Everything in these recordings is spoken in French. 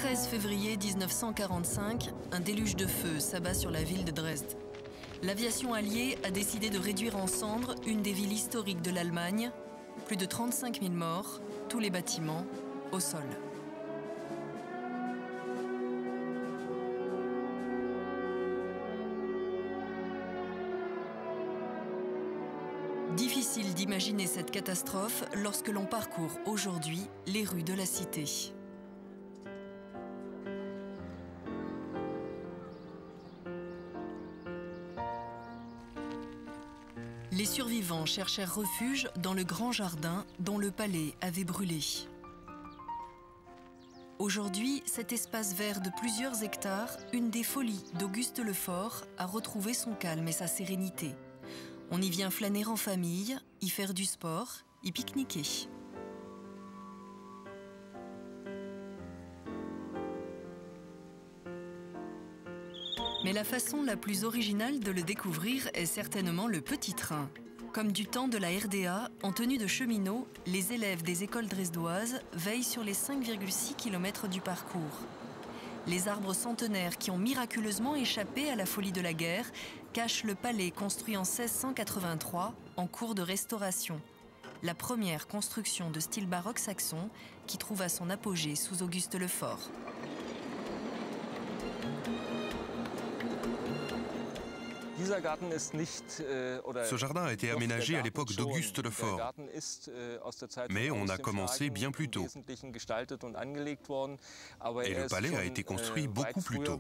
13 février 1945, un déluge de feu s'abat sur la ville de Dresde. L'aviation alliée a décidé de réduire en cendres une des villes historiques de l'Allemagne. Plus de 35 000 morts, tous les bâtiments au sol. Difficile d'imaginer cette catastrophe lorsque l'on parcourt aujourd'hui les rues de la cité. Les survivants cherchèrent refuge dans le grand jardin dont le palais avait brûlé. Aujourd'hui, cet espace vert de plusieurs hectares, une des folies d'Auguste Lefort, a retrouvé son calme et sa sérénité. On y vient flâner en famille, y faire du sport, y pique-niquer. Mais la façon la plus originale de le découvrir est certainement le petit train. Comme du temps de la RDA, en tenue de cheminot, les élèves des écoles dresdoises veillent sur les 5,6 km du parcours. Les arbres centenaires qui ont miraculeusement échappé à la folie de la guerre cachent le palais construit en 1683 en cours de restauration. La première construction de style baroque saxon qui trouva son apogée sous Auguste Lefort. Ce jardin a été aménagé à l'époque d'Auguste Lefort, mais on a commencé bien plus tôt. Et le palais a été construit beaucoup plus tôt.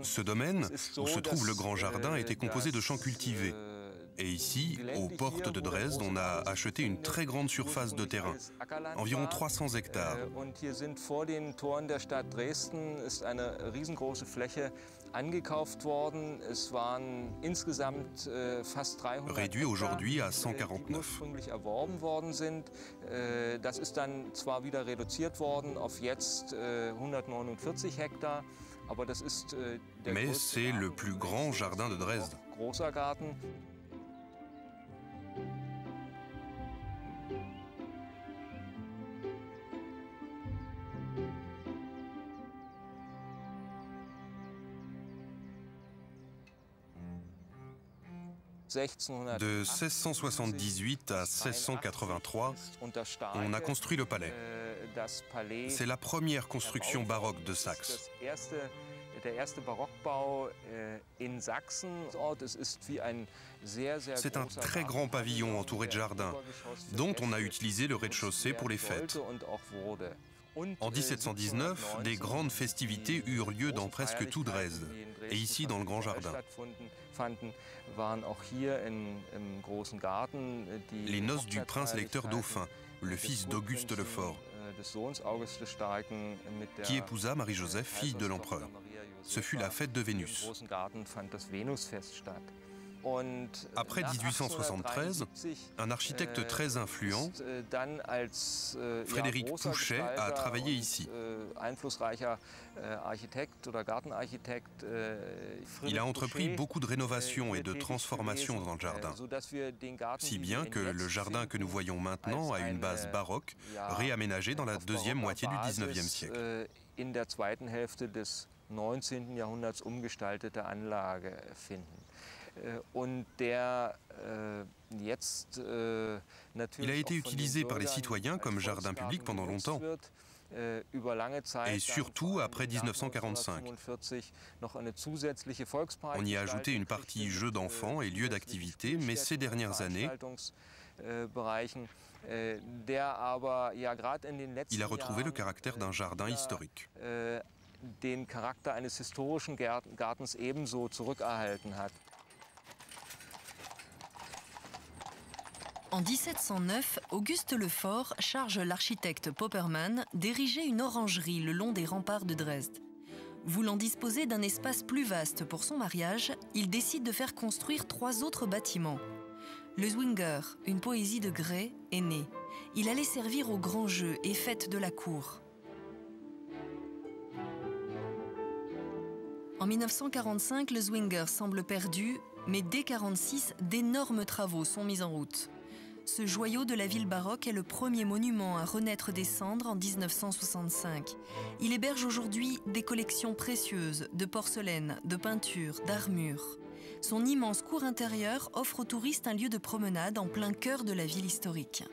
Ce domaine, où se trouve le grand jardin, était composé de champs cultivés. Et ici, aux portes de Dresde, on a acheté une très grande surface de terrain, environ 300 hectares. Réduit aujourd'hui à 149. Mais c'est le plus grand jardin de Dresde. De 1678 à 1683, on a construit le palais. C'est la première construction baroque de Saxe. C'est un très grand pavillon entouré de jardins, dont on a utilisé le rez-de-chaussée pour les fêtes. En 1719, des grandes festivités eurent lieu dans presque tout Dresde, et ici dans le grand jardin. Les noces du prince électeur dauphin, le fils d'Auguste Lefort, qui épousa Marie-Joseph, fille de l'empereur. Ce fut la fête de Vénus. Après 1873, un architecte très influent, Frédéric Pouchet, a travaillé ici. Il a entrepris beaucoup de rénovations et de transformations dans le jardin, si bien que le jardin que nous voyons maintenant a une base baroque, réaménagée dans la deuxième moitié du XIXe siècle. Il a été utilisé par les citoyens comme jardin public pendant longtemps, et surtout après 1945. On y a ajouté une partie jeux d'enfants et lieux d'activité, mais ces dernières années, il a retrouvé le caractère d'un jardin historique. En 1709, Auguste Lefort charge l'architecte Poppermann d'ériger une orangerie le long des remparts de Dresde. Voulant disposer d'un espace plus vaste pour son mariage, il décide de faire construire 3 autres bâtiments. Le Zwinger, une poésie de Gray, est né. Il allait servir aux grands jeux et fêtes de la cour. En 1945, le Zwinger semble perdu, mais dès 1946, d'énormes travaux sont mis en route. Ce joyau de la ville baroque est le premier monument à renaître des cendres en 1965. Il héberge aujourd'hui des collections précieuses de porcelaine, de peinture, d'armures. Son immense cour intérieure offre aux touristes un lieu de promenade en plein cœur de la ville historique.